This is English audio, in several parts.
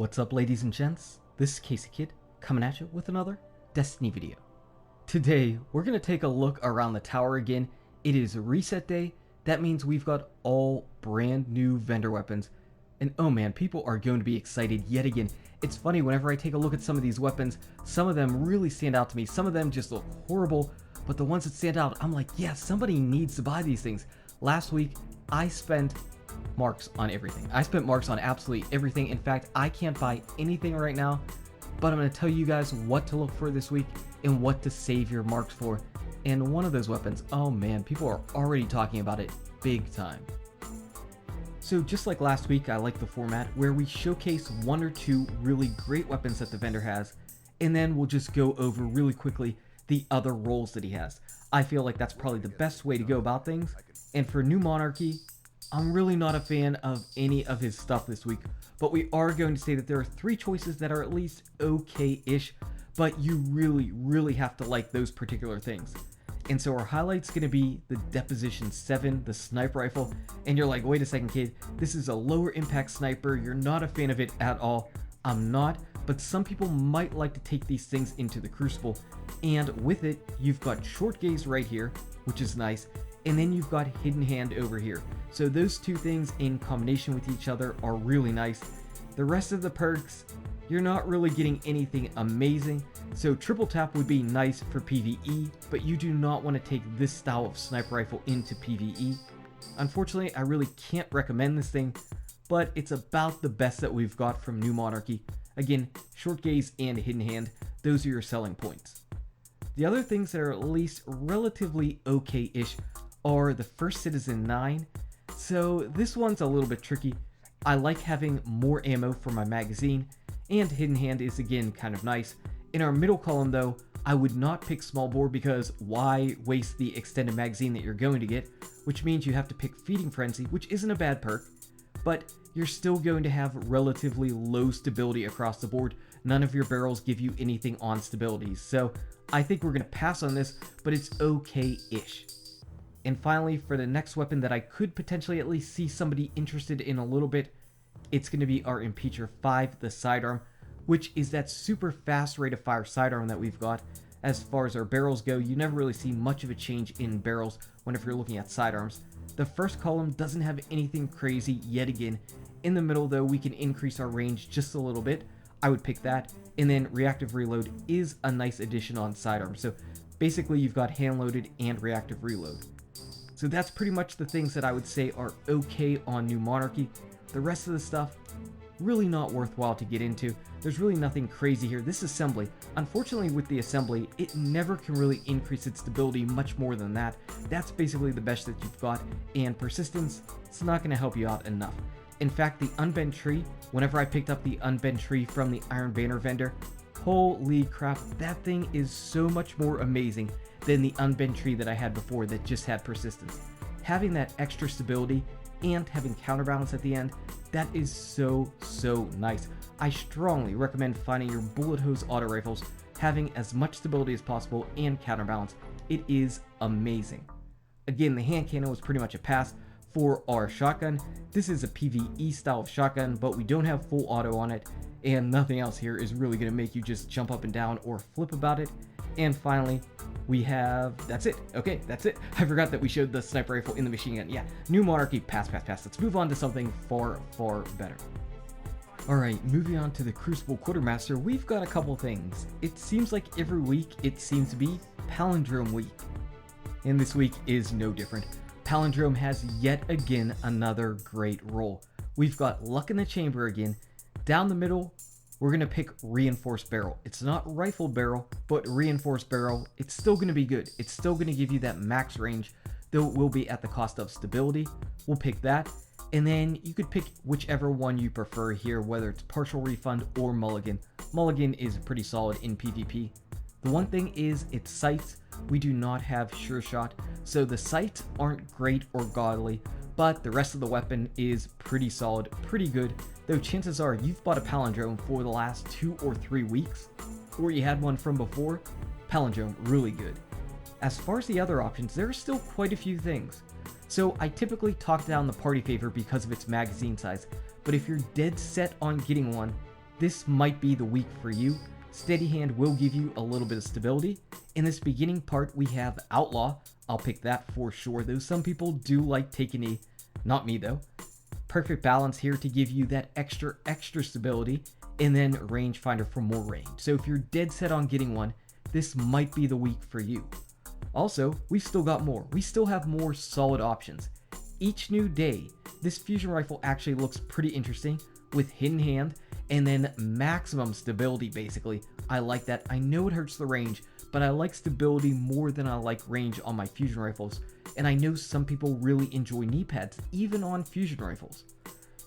What's up, ladies and gents? This is KSigKid coming at you with another Destiny video. Today, we're going to take a look around the tower again. It is reset day. That means we've got all brand new vendor weapons. And oh man, people are going to be excited yet again. It's funny, whenever I take a look at some of these weapons, some of them really stand out to me. Some of them just look horrible, but the ones that stand out, I'm like, yeah, somebody needs to buy these things. Last week, I spent marks on everything. I spent marks on absolutely everything. In fact, I can't buy anything right now, but I'm going to tell you guys what to look for this week and what to save your marks for. And one of those weapons, oh man, people are already talking about it big time. So just like last week, I like the format where we showcase one or two really great weapons that the vendor has, and then we'll just go over really quickly the other roles that he has. I feel like that's probably the best way to go about things. And for New Monarchy, I'm really not a fan of any of his stuff this week, but we are going to say that there are three choices that are at least okay-ish, but you really have to like those particular things. And so our highlight's going to be the Deposition 7, the sniper rifle, and you're like, wait a second kid, this is a lower impact sniper, you're not a fan of it at all. I'm not, but some people might like to take these things into the Crucible, and with it, you've got short gaze right here, which is nice, and then you've got hidden hand over here. So those two things in combination with each other are really nice. The rest of the perks, you're not really getting anything amazing. So triple tap would be nice for PvE, but you do not want to take this style of sniper rifle into PvE. Unfortunately, I really can't recommend this thing, but it's about the best that we've got from New Monarchy. Again, short gaze and hidden hand, those are your selling points. The other things that are at least relatively okay-ish are the First Citizen 9. So this one's a little bit tricky. I like having more ammo for my magazine, and hidden hand is again kind of nice. In our middle column though, I would not pick small bore because why waste the extended magazine that you're going to get, which means you have to pick Feeding Frenzy, which isn't a bad perk, but you're still going to have relatively low stability across the board. None of your barrels give you anything on stability, so I think we're going to pass on this, but it's okay-ish. And finally, for the next weapon that I could potentially at least see somebody interested in a little bit, it's going to be our Impeacher 5, the sidearm, which is that super fast rate of fire sidearm that we've got. As far as our barrels go, you never really see much of a change in barrels whenever you're looking at sidearms. The first column doesn't have anything crazy yet again. In the middle though, we can increase our range just a little bit. I would pick that. And then reactive reload is a nice addition on sidearm. So basically you've got hand loaded and reactive reload. So that's pretty much the things that I would say are okay on New Monarchy. The rest of the stuff, really not worthwhile to get into. There's really nothing crazy here. This assembly, unfortunately with the assembly, it never can really increase its stability much more than that. That's basically the best that you've got, and persistence, it's not going to help you out enough. In fact, the unbent tree, whenever I picked up the unbent tree from the Iron Banner vendor, holy crap, that thing is so much more amazing than the unbent tree that I had before that just had persistence. Having that extra stability and having counterbalance at the end, that is so nice. I strongly recommend finding your bullet hose auto rifles, having as much stability as possible and counterbalance. It is amazing. Again, the hand cannon was pretty much a pass. For our shotgun, this is a PvE style of shotgun, but we don't have full auto on it, and nothing else here is really going to make you just jump up and down or flip about it. And finally, we have, that's it. Okay, that's it. I forgot that we showed the sniper rifle in the machine gun. Yeah, New Monarchy, pass. Let's move on to something far better. Alright, moving on to the Crucible Quartermaster, we've got a couple things. It seems like every week it seems to be Palindrome week. And this week is no different. Palindrome has yet again another great role. We've got Luck in the Chamber again. Down the middle, we're going to pick Reinforced Barrel. It's not Rifled Barrel, but Reinforced Barrel. It's still going to be good. It's still going to give you that max range, though it will be at the cost of stability. We'll pick that. And then you could pick whichever one you prefer here, whether it's Partial Refund or Mulligan. Mulligan is pretty solid in PvP. The one thing is its sights. We do not have Sure Shot, so the sights aren't great or godly, but the rest of the weapon is pretty solid, pretty good, though chances are you've bought a Palindrome for the last 2 or 3 weeks, or you had one from before. Palindrome, really good. As far as the other options, there are still quite a few things. So I typically talk down the party favor because of its magazine size, but if you're dead set on getting one, this might be the week for you. Steady Hand will give you a little bit of stability. In this beginning part, we have Outlaw. I'll pick that for sure, though some people do like taking a, not me though. Perfect Balance here to give you that extra stability, and then Rangefinder for more range. So if you're dead set on getting one, this might be the week for you. Also, we've still got more. We still have more solid options. Each new day, this fusion rifle actually looks pretty interesting with Hidden Hand and then maximum stability basically. I like that. I know it hurts the range, but I like stability more than I like range on my fusion rifles. And I know some people really enjoy knee pads, even on fusion rifles.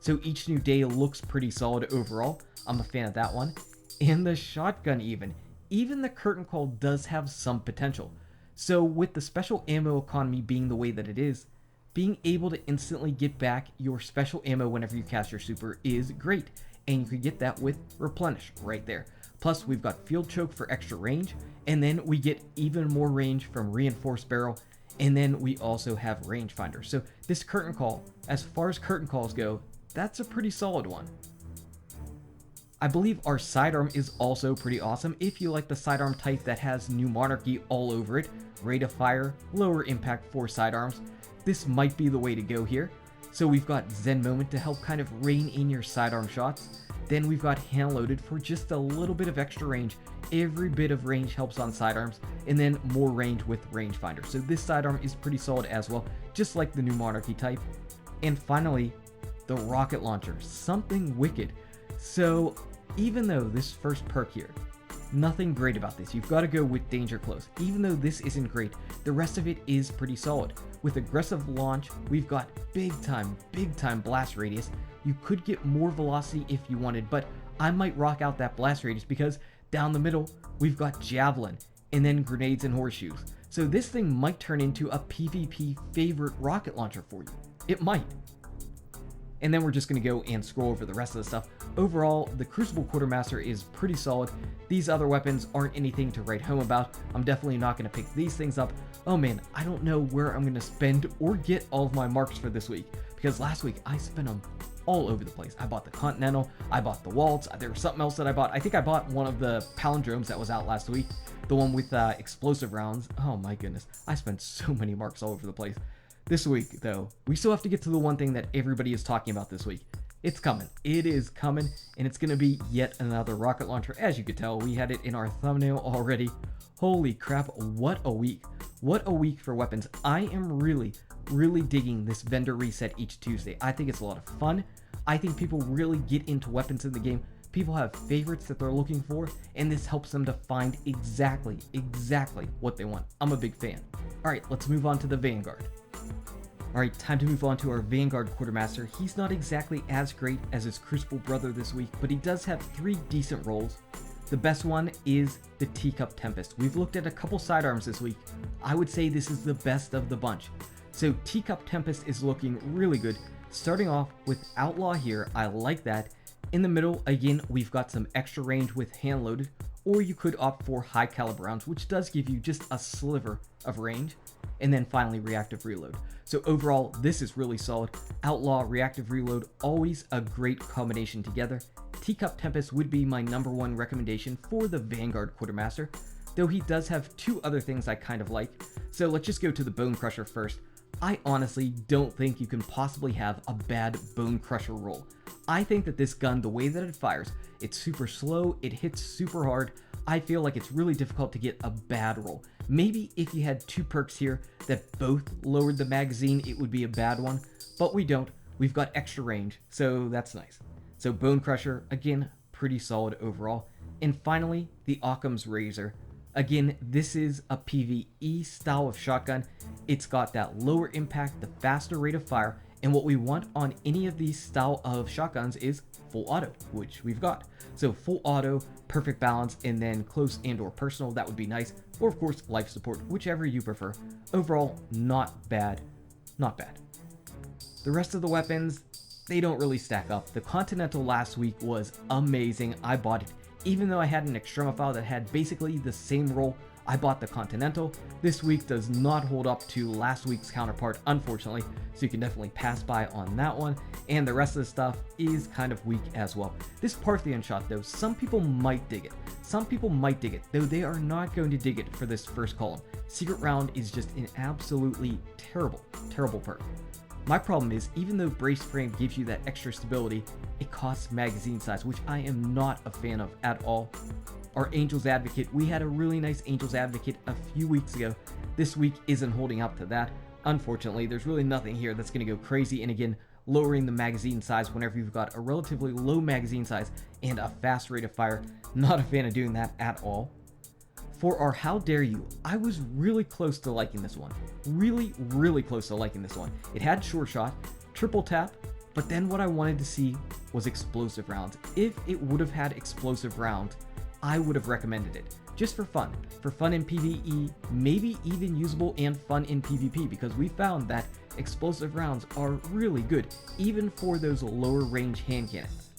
So each new day looks pretty solid overall. I'm a fan of that one. And the shotgun even the curtain call does have some potential. So with the special ammo economy being the way that it is, being able to instantly get back your special ammo whenever you cast your super is great. And you can get that with Replenish right there. Plus we've got Field Choke for extra range, and then we get even more range from Reinforced Barrel, and then we also have Rangefinder. So this curtain call, as far as curtain calls go, that's a pretty solid one. I believe our sidearm is also pretty awesome if you like the sidearm type that has New Monarchy all over it. Rate of fire, lower impact for sidearms. This might be the way to go here. So we've got Zen Moment to help kind of rein in your sidearm shots. Then we've got Hand Loaded for just a little bit of extra range. Every bit of range helps on sidearms, and then more range with Rangefinder. So this sidearm is pretty solid as well, just like the New Monarchy type. And finally, the Rocket Launcher, something wicked. So even though this first perk here, nothing great about this, you've got to go with Danger Close. Even though this isn't great, the rest of it is pretty solid. With Aggressive Launch, we've got big time blast radius. You could get more velocity if you wanted, but I might rock out that blast radius because down the middle, we've got Javelin and then Grenades and Horseshoes. So this thing might turn into a PvP favorite rocket launcher for you. It might. And then we're just going to go and scroll over the rest of the stuff. Overall, the Crucible Quartermaster is pretty solid. These other weapons aren't anything to write home about. I'm definitely not going to pick these things up. Oh man, I don't know where I'm going to spend or get all of my marks for this week, because last week I spent them all over the place. I bought the Continental, I bought the Waltz, there was something else that I bought. I think I bought one of the Palindromes that was out last week, the one with explosive rounds. Oh my goodness, I spent so many marks all over the place. This week, though, we still have to get to the one thing that everybody is talking about this week. It's coming. It is coming, and it's going to be yet another rocket launcher. As you could tell, we had it in our thumbnail already. Holy crap, what a week. What a week for weapons. I am really digging this vendor reset each Tuesday. I think it's a lot of fun. I think people really get into weapons in the game. People have favorites that they're looking for, and this helps them to find exactly what they want. I'm a big fan. All right, let's move on to the Vanguard. Alright, time to move on to our Vanguard Quartermaster. He's not exactly as great as his Crucible brother this week, but he does have 3 decent roles. The best one is the TEACUP Tempest. We've looked at a couple sidearms this week. I would say this is the best of the bunch. So TEACUP Tempest is looking really good. Starting off with Outlaw here, I like that. In the middle, again, we've got some extra range with Hand Loaded, or you could opt for high caliber rounds, which does give you just a sliver of range. And then finally Reactive Reload. So overall, this is really solid. Outlaw, Reactive Reload, always a great combination together. TEACUP Tempest would be my #1 recommendation for the Vanguard Quartermaster, though he does have 2 other things I kind of like. So let's just go to the Bone Crusher first. I honestly don't think you can possibly have a bad Bone Crusher roll. I think that this gun, the way that it fires, it's super slow, it hits super hard. I feel like it's really difficult to get a bad roll. Maybe if you had 2 perks here that both lowered the magazine, it would be a bad one, but we don't. We've got extra range, so that's nice. So Bone Crusher, again, pretty solid overall. And finally, the Occam's Razor. Again, this is a PvE style of shotgun. It's got that lower impact, the faster rate of fire, and what we want on any of these style of shotguns is full auto, which we've got. So full auto, perfect balance, and then close and or personal, that would be nice. Or of course, life support, whichever you prefer. Overall, not bad. Not bad. The rest of the weapons, they don't really stack up. The Continental last week was amazing. I bought it. Even though I had an Extremophile that had basically the same roll, I bought the Continental. This week does not hold up to last week's counterpart, unfortunately, so you can definitely pass by on that one. And the rest of the stuff is kind of weak as well. This Parthian shot though, some people might dig it. Some people might dig it, though they are not going to dig it for this first column. Secret Round is just an absolutely terrible, terrible perk. My problem is, even though Brace Frame gives you that extra stability, it costs magazine size, which I am not a fan of at all. Our Angel's Advocate, we had a really nice Angel's Advocate a few weeks ago. This week isn't holding up to that. Unfortunately, there's really nothing here that's going to go crazy, and again, lowering the magazine size whenever you've got a relatively low magazine size and a fast rate of fire, not a fan of doing that at all. For our How Dare You, I was really close to liking this one. Really, really close to liking this one. It had Sure Shot, Triple Tap, but then what I wanted to see was Explosive Rounds. If it would have had Explosive Rounds, I would have recommended it. Just for fun in PvE, maybe even usable and fun in PvP, because we found that Explosive Rounds are really good, even for those lower range hand cannons.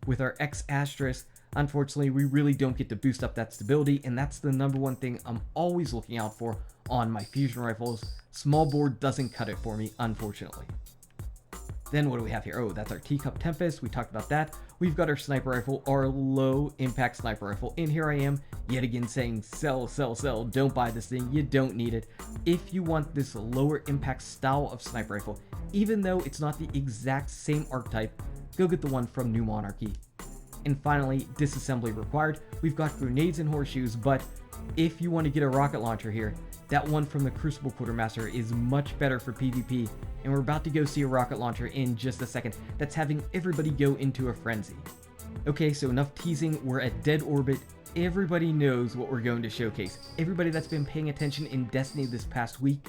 With our X Asterisk, unfortunately, we really don't get to boost up that stability, and that's the number one thing I'm always looking out for on my fusion rifles. Small board doesn't cut it for me, unfortunately. Then what do we have here? Oh, that's our TEACUP Tempest. We talked about that. We've got our sniper rifle, our low impact sniper rifle. And here I am, yet again saying sell, sell, sell. Don't buy this thing. You don't need it. If you want this lower impact style of sniper rifle, even though it's not the exact same archetype, go get the one from New Monarchy. And finally, disassembly required. We've got grenades and horseshoes, but if you want to get a rocket launcher here, that one from the Crucible Quartermaster is much better for PvP, and we're about to go see a rocket launcher in just a second that's having everybody go into a frenzy. Okay, so enough teasing, we're at dead orbit. Everybody knows what we're going to showcase. Everybody that's been paying attention in Destiny this past week,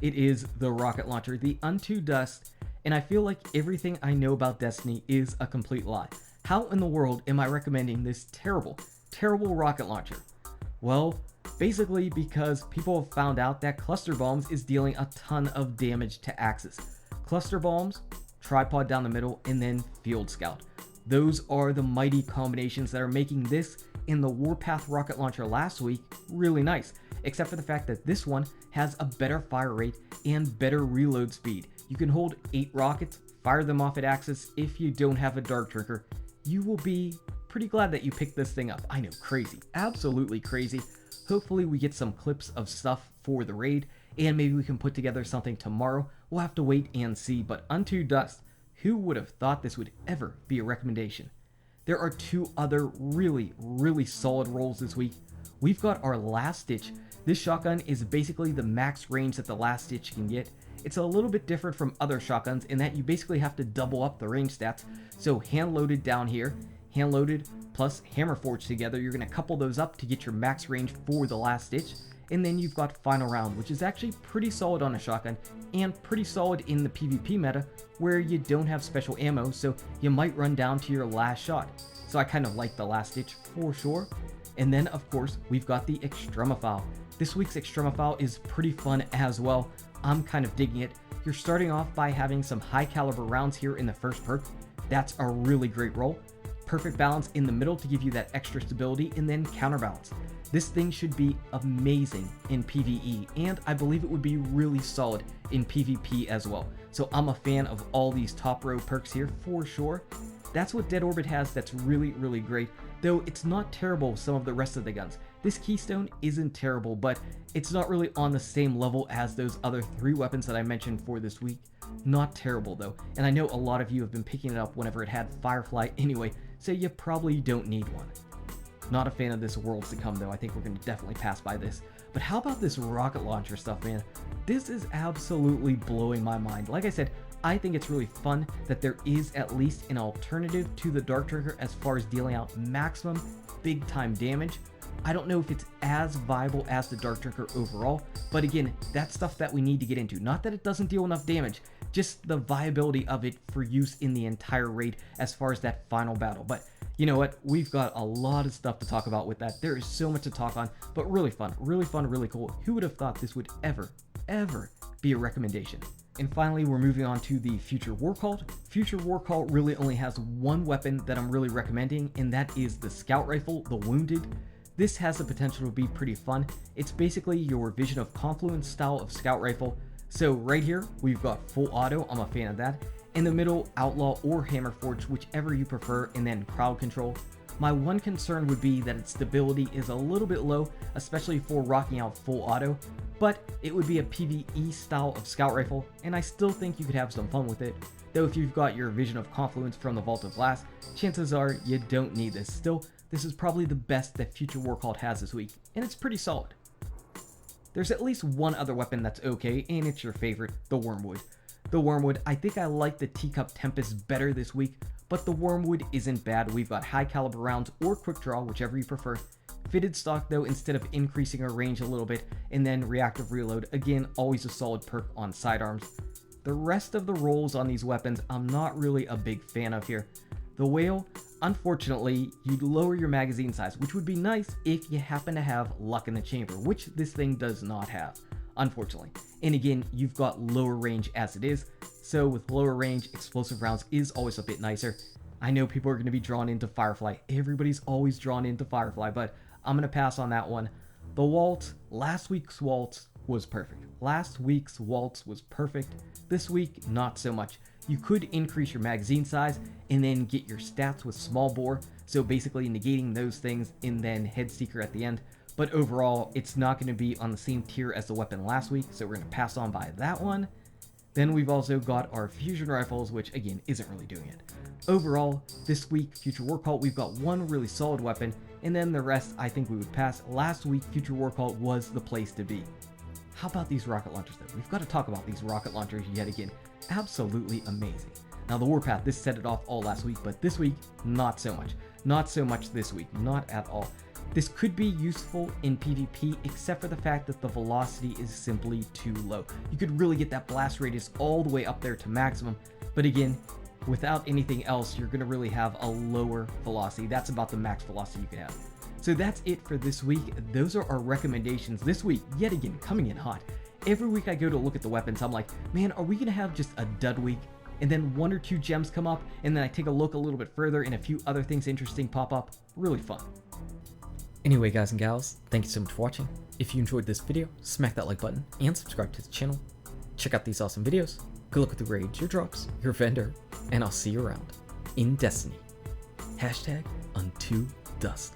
it is the rocket launcher, the Unto Dust, and I feel like everything I know about Destiny is a complete lie. How in the world am I recommending this terrible, terrible rocket launcher? Well, basically because people have found out that Cluster Bombs is dealing a ton of damage to Axis. Cluster Bombs, Tripod down the middle, and then Field Scout. Those are the mighty combinations that are making this and the Warpath rocket launcher last week really nice, except for the fact that this one has a better fire rate and better reload speed. You can hold 8 rockets, fire them off at Axis. If you don't have a Dark Trigger, you will be pretty glad that you picked this thing up. I know, crazy, absolutely crazy. Hopefully we get some clips of stuff for the raid, and maybe we can put together something tomorrow. We'll have to wait and see, but Unto Dust, who would have thought this would ever be a recommendation? There are 2 other really, really solid rolls this week. We've got our Last Ditch. This shotgun is basically the max range that the Last Ditch can get. It's a little bit different from other shotguns in that you basically have to double up the range stats. So hand loaded down here, hand loaded plus hammer forged together, you're going to couple those up to get your max range for the Last Ditch. And then you've got Final Round, which is actually pretty solid on a shotgun and pretty solid in the PvP meta where you don't have special ammo, so you might run down to your last shot. So I kind of like the Last Ditch for sure. And then of course we've got the Extremophile. This week's Extremophile is pretty fun as well. I'm kind of digging it. You're starting off by having some high caliber rounds here in the first perk. That's a really great roll. Perfect balance in the middle to give you that extra stability, and then counterbalance. This thing should be amazing in PvE, and I believe it would be really solid in PvP as well. So I'm a fan of all these top row perks here for sure. That's what Dead Orbit has that's really, really great, though it's not terrible with some of the rest of the guns. This Keystone isn't terrible, but it's not really on the same level as those other 3 weapons that I mentioned for this week. Not terrible though, and I know a lot of you have been picking it up whenever it had Firefly anyway, so you probably don't need one. Not a fan of this Worlds to Come though. I think we're going to definitely pass by this. But how about this rocket launcher stuff, man? This is absolutely blowing my mind. Like I said, I think it's really fun that there is at least an alternative to the Dark Trigger as far as dealing out maximum big time damage. I don't know if it's as viable as the Dark Trigger overall, but again, that's stuff that we need to get into. Not that it doesn't deal enough damage, just the viability of it for use in the entire raid as far as that final battle. But you know what? We've got a lot of stuff to talk about with that. There is so much to talk on, but really fun, really cool. Who would have thought this would ever be a recommendation? And finally, we're moving on to the Future War Cult. Future War Cult really only has one weapon that I'm really recommending, and that is the Scout Rifle, the Wounded. This has the potential to be pretty fun. It's basically your Vision of Confluence style of scout rifle. So right here, we've got full auto, I'm a fan of that. In the middle, Outlaw or Hammerforged, whichever you prefer, and then crowd control. My one concern would be that its stability is a little bit low, especially for rocking out full auto, but it would be a PvE style of scout rifle, and I still think you could have some fun with it. Though if you've got your Vision of Confluence from the Vault of Glass, chances are you don't need this. Still, this is probably the best that Future War Cult has this week, and it's pretty solid. There's at least one other weapon that's okay, and it's your favorite, the Wormwood. The Wormwood, I think I like the TEACUP Tempest better this week, but the Wormwood isn't bad. We've got high caliber rounds or quick draw, whichever you prefer. Fitted stock though, instead of increasing our range a little bit, and then reactive reload, again, always a solid perk on sidearms. The rest of the rolls on these weapons, I'm not really a big fan of here. The Whale, unfortunately, you'd lower your magazine size, which would be nice if you happen to have luck in the chamber, which this thing does not have, unfortunately. And again, you've got lower range as it is, so with lower range, explosive rounds is always a bit nicer. I know people are going to be drawn into Firefly. Everybody's always drawn into Firefly, but I'm going to pass on that one. The Waltz, last week's Waltz was perfect. Last week's Waltz was perfect. This week, not so much. You could increase your magazine size and then get your stats with small bore, so basically negating those things and then head seeker at the end. But overall, it's not going to be on the same tier as the weapon last week, so we're going to pass on by that one. Then we've also got our fusion rifles, which again isn't really doing it. Overall, this week, Future War Cult, we've got one really solid weapon, and then the rest I think we would pass. Last week, Future War Cult was the place to be. How about these rocket launchers though? We've got to talk about these rocket launchers yet again. Absolutely amazing. Now the Warpath, this set it off all last week, but this week, not so much. Not so much this week, not at all. This could be useful in PvP, except for the fact that the velocity is simply too low. You could really get that blast radius all the way up there to maximum, but again, without anything else, you're going to really have a lower velocity. That's about the max velocity you can have. So that's it for this week. Those are our recommendations this week, yet again, coming in hot. Every week I go to look at the weapons, I'm like, man, are we going to have just a dud week? And then 1 or 2 gems come up, and then I take a look a little bit further, and a few other things interesting pop up. Really fun. Anyway, guys and gals, thank you so much for watching. If you enjoyed this video, smack that like button and subscribe to the channel. Check out these awesome videos. Good luck with the raids, your drops, your vendor, and I'll see you around in Destiny. #UntoDust.